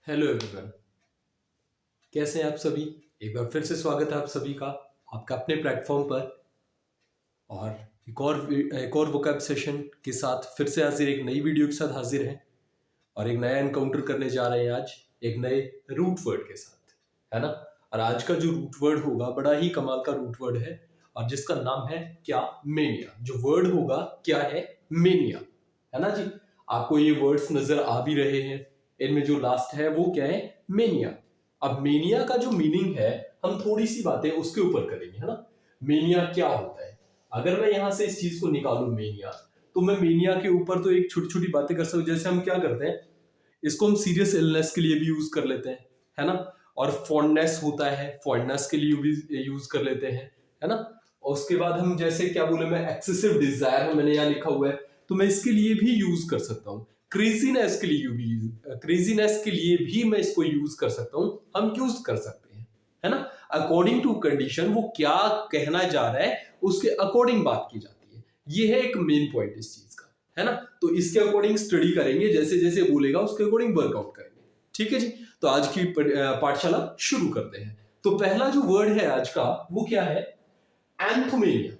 Hello everyone. कैसे हैं आप सभी? एक बार फिर से स्वागत है आप सभी का आपका अपने प्लेटफॉर्म पर। और एक और वोकैब सेशन के साथ फिर से हाजिर, एक नई वीडियो के साथ हाजिर हैं और एक नया एनकाउंटर करने जा रहे हैं आज एक नए रूट वर्ड के साथ, है ना। और आज का जो रूट वर्ड होगा बड़ा ही कमाल का रूट वर्ड है और जिसका नाम है क्या, मेनिया। जो वर्ड होगा क्या है, मेनिया, है ना जी। आपको ये वर्ड्स नजर आ भी रहे हैं, इनमें जो लास्ट है वो क्या है, मेनिया। अब मेनिया का जो मीनिंग है हम थोड़ी सी बातें उसके ऊपर करेंगे, है ना। मेनिया क्या होता है? अगर मैं यहां से इस चीज को निकालू मेनिया, तो मैं मेनिया के ऊपर तो एक छोटी छोटी बातें कर सकता हूँ। जैसे हम क्या करते हैं, इसको हम सीरियस इलनेस के लिए भी यूज कर लेते हैं, है ना। और फॉन्डनेस होता है, फॉन्डनेस के लिए भी यूज कर लेते हैं, है ना। और उसके बाद हम जैसे क्या बोले, मैं एक्सेसिव डिजायर है, मैंने यहाँ लिखा हुआ है, तो मैं इसके लिए भी यूज कर सकता हूँ। क्रेजीनेस के लिए भी मैं इसको यूज कर सकता हूँ, हम यूज कर सकते हैं, है ना। अकॉर्डिंग टू कंडीशन, वो क्या कहना जा रहा है उसके अकॉर्डिंग बात की जाती है। ये है एक मेन पॉइंट इस चीज का, है ना। तो इसके अकॉर्डिंग स्टडी करेंगे, जैसे जैसे बोलेगा उसके अकॉर्डिंग वर्कआउट करेंगे। ठीक है जी। तो आज की पाठशाला शुरू करते हैं। तो पहला जो वर्ड है आज का वो क्या है, एंथोमेनिया,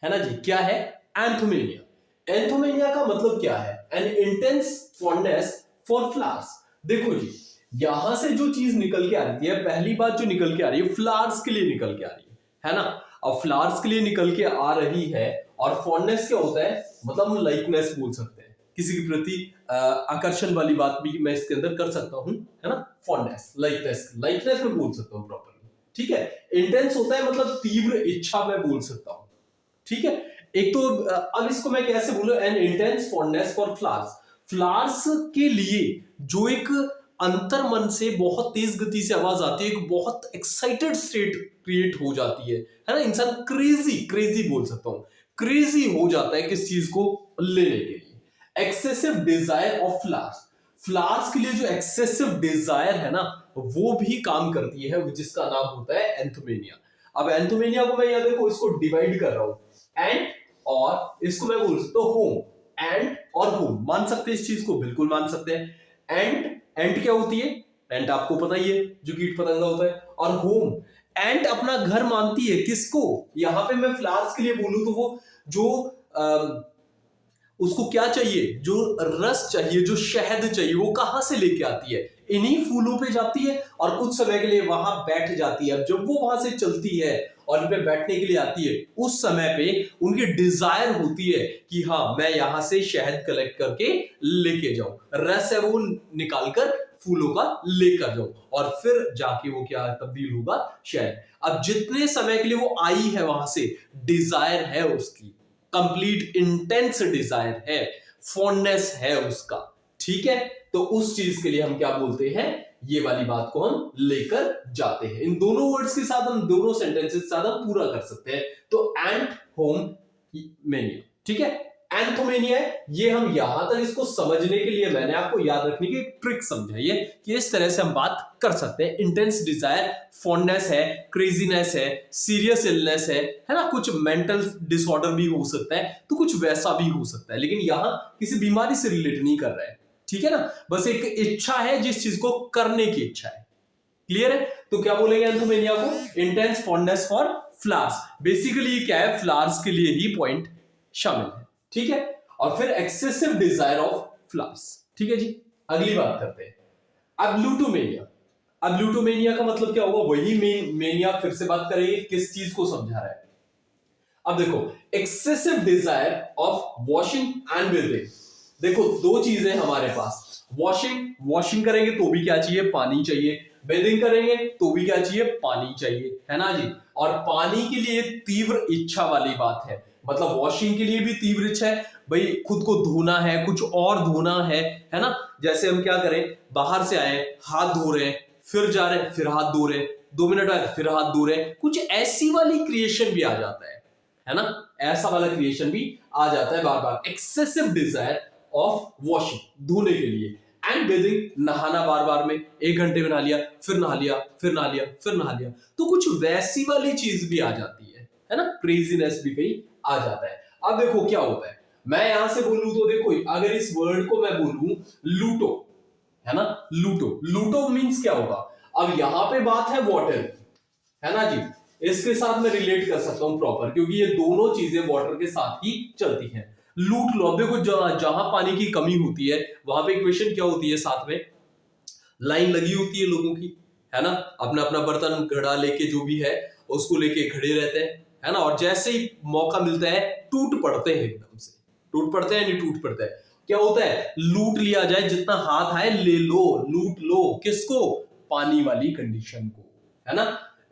है ना जी। क्या है, एंथोमेनिया। एंथोमेनिया का मतलब क्या है, N intense fondness for flowers. देखो जी, यहां से जो चीज निकल के आ रही है, पहली बात जो निकल के आ रही है फ्लावर्स के लिए निकल के आ रही है ना। अब फ्लावर्स के लिए निकल के आ रही है, और फॉन्डनेस क्या होता है, मतलब हम लाइकनेस बोल सकते हैं, किसी के प्रति आकर्षण वाली बात भी मैं इसके अंदर कर सकता हूं, है ना। फॉन्डनेस, लाइकनेस, लाइकनेस में बोल सकता हूं प्रॉपरली। ठीक है। इंटेंस होता है मतलब तीव्र इच्छा, मैं बोल सकता हूं। ठीक है। एक तो अब इसको मैं कैसे बोलूं, N intense fondness for flowers. Flowers के लिए जो एक अंतर मन से बहुत तेज गति से आवाज आती है, एक बहुत एक्साइटेड स्टेट क्रिएट हो जाती है ना। इंसान क्रेजी, क्रेजी बोल सकता हूं, क्रेजी हो जाता है किस चीज को लेने के लिए। Excessive desire of flowers, flowers के लिए जो एक्सेसिव डिजायर है ना, वो भी काम करती है, जिसका नाम होता है एंथोमेनिया। अब एंथोमेनिया को मैं यहां देखो इसको डिवाइड कर रहा हूं, एंड, और इसको मैं बोल सकता हूं होम। एंड और होम मान सकते हैं, इस चीज को बिल्कुल मान सकते हैं। एंड क्या होती है, एंड आपको पता ही है, जो कीट पतंगा होता है। और होम, एंड अपना घर मानती है किसको, यहां पे मैं फ्लावर्स के लिए बोलूं तो वो जो उसको क्या चाहिए, जो रस चाहिए, जो शहद चाहिए, वो कहां से लेके आती है, इन्हीं फूलों पे जाती है और कुछ समय के लिए वहां बैठ जाती है। अब जब वो वहां से चलती है और इन पे बैठने के लिए आती है, उस समय पे उनकी डिजायर होती है कि हाँ मैं यहां से शहद कलेक्ट करके लेके जाऊं, रस है वो निकालकर फूलों का लेकर जाऊं, और फिर जाके वो क्या तब्दील होगा, शहद। अब जितने समय के लिए वो आई है वहां से, डिजायर है उसकी, कंप्लीट इंटेंस डिजायर है, फॉन्डनेस है उसका। ठीक है। तो उस चीज के लिए हम क्या बोलते हैं, ये वाली बात को हम लेकर जाते हैं। इन दोनों वर्ड्स के साथ, हम दोनों सेंटेंसेस के साथ हम पूरा कर सकते हैं। तो एंट होम मेनिया, ठीक है। एंथोमेनिया है, ये हम यहां तक इसको समझने के लिए मैंने आपको याद रखने की एक ट्रिक समझाई है कि इस तरह से हम बात कर सकते हैं। इंटेंस डिजायर, फॉन्डनेस है, क्रेजीनेस है, सीरियस इलनेस है ना। कुछ मेंटल डिसऑर्डर भी हो सकता है, तो कुछ वैसा भी हो सकता है, लेकिन यहां किसी बीमारी से रिलेट नहीं कर रहा है। ठीक है ना, बस एक इच्छा है, जिस चीज को करने की इच्छा है। क्लियर है। तो क्या बोलेंगे एंथोमेनिया को, intense fondness for flowers. Basically क्या है, फ्लावर्स के लिए ही पॉइंट शामिल है। ठीक है। और फिर एक्सेसिव डिजायर ऑफ फ्लावर्स। ठीक है जी। अगली बात करते हैं, अब्लूटोमेनिया। अब्लूटोमेनिया का मतलब क्या होगा, वही मेनिया, फिर से बात करेंगे किस चीज को समझा रहा है। अब देखो, excessive desire of washing and bathing. देखो दो चीजें हमारे पास, वॉशिंग करेंगे तो भी क्या चाहिए, पानी चाहिए। बेथिंग करेंगे तो भी क्या चाहिए, पानी चाहिए, है ना जी। और पानी के लिए तीव्र इच्छा वाली बात है, मतलब वॉशिंग के लिए भी तीव्र इच्छा है, भाई खुद को धोना है, कुछ और धोना है ना। जैसे हम क्या करें, बाहर से आए, हाथ धो रहे हैं, फिर जा रहे हैं, फिर हाथ धो रहे हैं, 2 मिनट आए फिर हाथ धो रहे हैं, कुछ ऐसी वाली क्रिएशन भी आ जाता है ना। ऐसा वाला क्रिएशन भी आ जाता है बार बार, एक्सेसिव डिजायर ऑफ वॉशिंग, धोने के लिए। एंड बेथिंग, नहाना बार बार में, 1 घंटे में नहा लिया, फिर नहा लिया, फिर नहा लिया, फिर नहा लिया, तो कुछ वैसी वाली चीज भी आ जाती है ना। क्रेजीनेस भी कहीं आ जाता है। अब देखो क्या होता है, मैं यहां से बोलूं तो देखो, अगर इस वर्ड को मैं बोलूं लूटो, है ना। लूटो, लूटो मीन्स क्या होगा, अब यहां पे बात है वाटर की, है ना जी, इसके साथ मैं रिलेट कर सकता हूं प्रॉपर, क्योंकि ये दोनों चीजें वाटर के साथ ही चलती हैं। लूट लो, अब देखो जहां पानी की कमी होती है वहां पे इक्वेशन क्या होती है, साथ में लाइन लगी होती है लोगों की, है ना, अपना अपना बर्तन घड़ा लेके जो भी है उसको लेके खड़े रहते हैं, है ना, और जैसे ही मौका मिलता है टूट पड़ते हैं, एकदम से टूट पड़ते हैं, नहीं टूट पड़ते हैं, क्या होता है, लूट लिया जाए, जितना हाथ आए ले लो, लूट लो, किसको, पानी वाली कंडीशन को, है ना।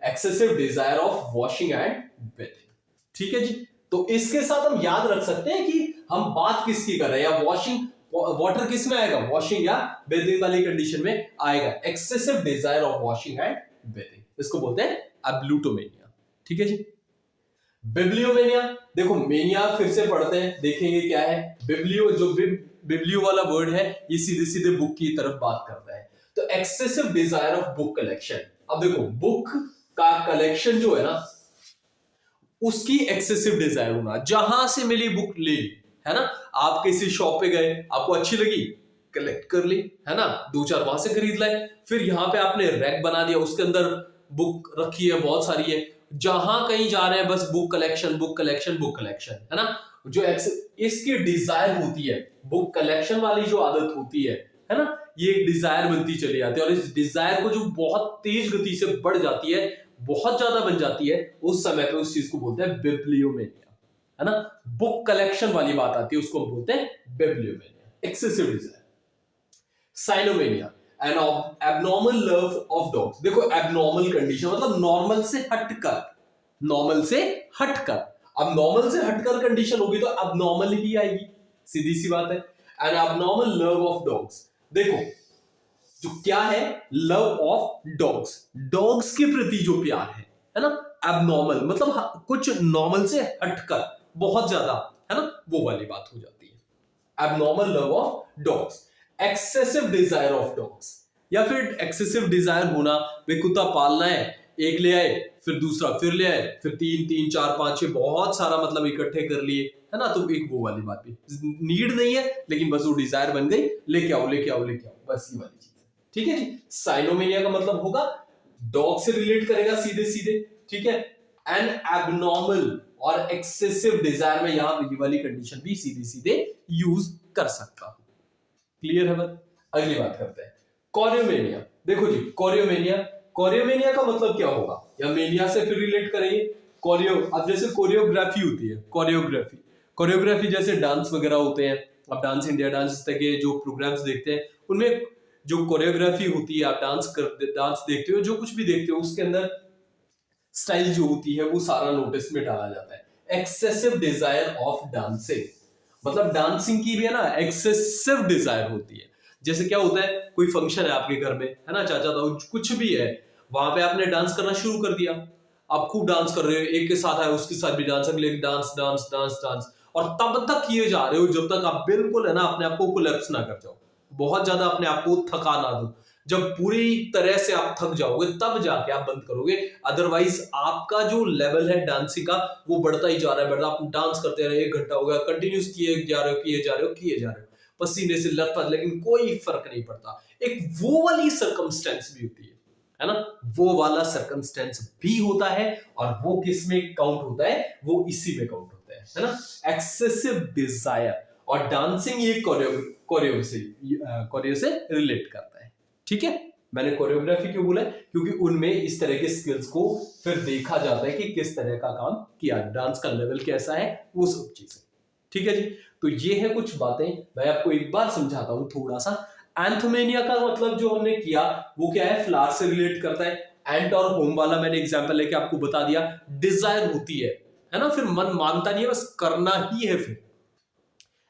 Excessive desire of washing and bathing, ठीक है जी। तो इसके साथ हम याद रख सकते हैं कि हम बात किसकी कर रहे हैं, या वॉशिंग, वाटर किस में आएगा, वॉशिंग या बेथिंग वाली कंडीशन में आएगा, excessive desire of washing and bathing, इसको बोलते हैं एब्लूटोमेनिया, ठीक है जी। बिब्लियोमेनिया, देखो मेनिया फिर से पढ़ते हैं, देखेंगे क्या है। बिब्लियो, जो बिब्लियो वाला वर्ड है, ये सीधे सीधे बुक की तरफ बात करता है। तो excessive desire of book collection, अब देखो बुक का कलेक्शन जो है ना, उसकी एक्सेसिव डिजायर होना, जहां से मिली बुक ले ली, है ना, आप किसी शॉप पे गए, आपको अच्छी लगी, कलेक्ट कर ली, है ना, दो चार वहां से खरीद लाए, फिर यहां पे आपने रैक बना दिया, उसके अंदर बुक रखी है, बहुत सारी है, जहां कहीं जा रहे हैं बस book collection, book collection, book collection, है ना। जो इसकी डिजायर होती है, बुक कलेक्शन वाली जो आदत होती है ना, ये एक डिजायर बनती चली जाती है, और इस डिजायर को जो बहुत तेज गति से बढ़ जाती है, बहुत ज्यादा बन जाती है, उस समय पे उस चीज को बोलते हैं बिब्लियोमेनिया, है ना। बुक कलेक्शन वाली बात आती है, उसको हम बोलते हैं bibliomania, excessive desire. Cynomania, an abnormal love of dogs, देखो एबनॉर्मल कंडीशन मतलब नॉर्मल से हटकर, नॉर्मल से हटकर, अब नॉर्मल से हटकर कंडीशन होगी तो एबनॉर्मल ही आएगी, सीधी सी बात है। N abnormal love of dogs, देखो जो क्या है, लव ऑफ डॉग्स, डॉग्स के प्रति जो प्यार है ना, एबनॉर्मल मतलब कुछ नॉर्मल से हटकर, बहुत ज्यादा, है ना, वो वाली बात हो जाती है, abnormal love of dogs. Excessive desire of dogs, या फिर एक्सेसिव डिजायर होना, वे कुत्ता पालना है, एक ले आए, फिर दूसरा फिर ले आए, फिर तीन तीन चार पांच छह, बहुत सारा मतलब इकट्ठे कर लिए, है ना, तो एक वो वाली बात भी, नीड नहीं है लेकिन बस वो डिजायर बन गई, लेके आओ लेके आओ लेके आओ, बस ये वाली चीज, ठीक है जी। साइनोमेनिया का मतलब होगा डॉग से रिलेट करेगा सीधे सीधे, ठीक है। एन एबनॉर्मल और एक्सेसिव डिजायर में यहां ये वाली कंडीशन भी सीधे सीधे यूज कर सकता हूं, क्लियर है बात। अगली बात करते हैं, कोरियोमेनिया, देखो जी कोरियोमेनिया, कोरियोमेनिया का मतलब क्या होगा, या मेनिया से फिर रिलेट करेंगे। कोरियो, अब जैसे कोरियोग्राफी होती है, कोरियोग्राफी, कोरियोग्राफी जैसे डांस वगैरह होते हैं, अब डांस इंडिया, डांस तक के जो प्रोग्राम्स देखते हैं उनमें जो कोरियोग्राफी होती है, आप डांस देखते हो, जो कुछ भी देखते हो उसके अंदर स्टाइल जो होती है वो सारा नोटिस में डाला जाता है। एक्सेसिव डिजायर ऑफ डांसिंग, मतलब डांसिंग की भी है ना एक्सेसिव डिजायर होती है। जैसे क्या होता है, कोई फंक्शन है आपके घर में, है ना, चाचा ताऊ कुछ भी है, वहां पे आपने डांस करना शुरू कर दिया, आप खूब डांस कर रहे हो, एक के साथ आए उसके साथ भी डांस, अगले डांस डांस डांस डांस, और तब तक किए जा रहे हो जब तक आप बिल्कुल है ना अपने आप को कोलैप्स ना कर जाओ, बहुत ज्यादा अपने आप को थका ना दो। जब पूरी तरह से आप थक जाओगे तब जाके आप बंद करोगे, अदरवाइज आपका जो लेवल है डांसिंग का वो बढ़ता ही जा रहा है, बढ़ता, आप डांस करते रहे, 1 घंटा हो गया, कंटिन्यूस किए जा रहे हो किए जा रहे हो किए जा रहे हो, पसीने से लथपथ, लेकिन कोई फर्क नहीं पड़ता। एक वो वाली सर्कमस्टेंस भी होती है ना, वो वाला सर्कमस्टेंस भी होता है, और वो किस में काउंट होता है, वो इसी में काउंट होता है ना, एक्सेसिव डिजायर। और डांसिंग ये कोरियो से रिलेट करता है, ठीक है। मैंने कोरियोग्राफी क्यों बोला, क्योंकि उनमें इस तरह के स्किल्स को फिर देखा जाता है कि किस तरह का काम किया, डांस का लेवल कैसा है, वो सब चीजें, ठीक है जी। तो ये है कुछ बातें, मैं आपको एक बार समझाता हूं थोड़ा सा। एंथोमेनिया का मतलब जो हमने किया वो क्या है, फ्लावर से रिलेट करता है। एंट और होम वाला मैंने एग्जांपल लेके आपको बता दिया, डिजायर होती है ना, फिर मन मानता नहीं है, बस करना ही है। फिर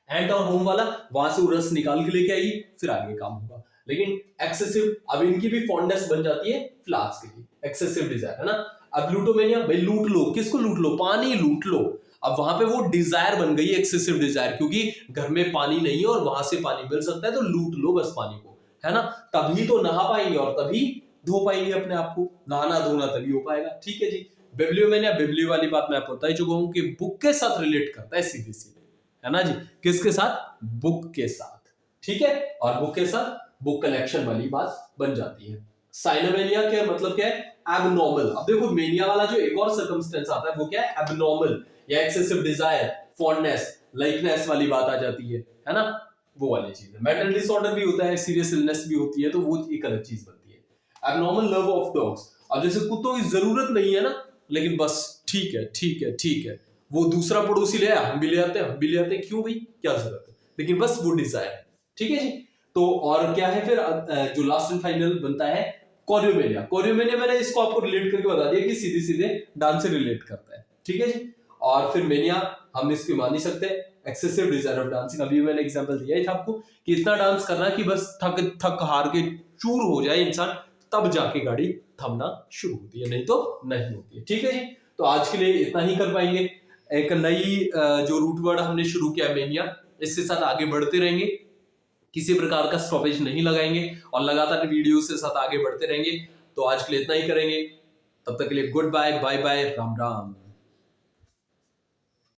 एंट और होम वाला वहां से वो रस निकाल के लेके आएगी, फिर आगे काम होगा। लेकिन एक्सेसिव, अब इनकी भी फॉन्डनेस बन जाती है फ्लावर्स के लिए, एक्सेसिव डिजायर, है ना। अब लूटोमेनिया, भाई लूट लो, किसको लूट लो, पानी लूट लो। अब वहां पे वो डिजायर बन गई एक्सेसिव डिजायर, क्योंकि घर में पानी नहीं है और वहां से पानी मिल सकता है, तो लूट लो बस पानी को, है ना। तभी तो नहा पाएंगे और तभी धो पाएंगे अपने आप को, नहाना धोना तभी हो पाएगा, ठीक है जी। बिब्लियोमेनिया, बिब्लियो वाली बात मैं आपको बता ही चुका हूं कि बुक के साथ रिलेट करता है सीधे सीधे, है ना जी, किसके साथ, बुक के साथ, ठीक है। और बुक के साथ वो कनेक्शन वाली बात बन जाती है। साइनोमेनिया क्या मतलब क्या है? एबनॉर्मल। अब देखो मेनिया वाला जो एक और सर्कमस्टेंस आता है वो क्या है? एबनॉर्मल या एक्सेसिव डिजायर, फॉन्डनेस, लाइकनेस वाली बात आ जाती है ना, वो वाली चीज है। मेंटल डिसऑर्डर भी होता है, सीरियस इलनेस भी होती है, तो वो एक अलग चीज बनती है। Abnormal love of dogs. अब जैसे कुत्तों की जरूरत नहीं है ना, लेकिन बस ठीक है ठीक है ठीक है, वो दूसरा पड़ोसी ले आया, हम भी ले आते हैं, हम भी ले आते हैं, क्यों भाई, क्या जरूरत है, लेकिन बस वो डिजायर है। ठीक है जी। तो और क्या है फिर जो लास्ट एंड फाइनल बनता है कोरियोमेनिया। कोरियोमेनिया मैंने इसको आपको रिलेट करके बता दिया कि सीधे सीधे डांस से रिलेट करता है। ठीक है जी। और फिर मेनिया हम इसकी मान नहीं सकते, एक्सेसिव डिजायर ऑफ डांसिंग। अभी मैंने एग्जांपल दिया ही था आपको कि इतना डांस करना कि बस थक थक हार के चूर हो जाए इंसान, तब जाके गाड़ी थमना शुरू होती है, नहीं तो नहीं होती है। ठीक है जी। तो आज के लिए इतना ही कर पाएंगे। एक नई जो रूट वर्ड हमने शुरू किया मेनिया, इसके साथ आगे बढ़ते रहेंगे, किसी प्रकार का स्टॉपेज नहीं लगाएंगे और लगातार वीडियो के साथ आगे बढ़ते रहेंगे। तो आज के लिए इतना ही करेंगे, तब तक के लिए goodbye, bye bye, Ram Ram.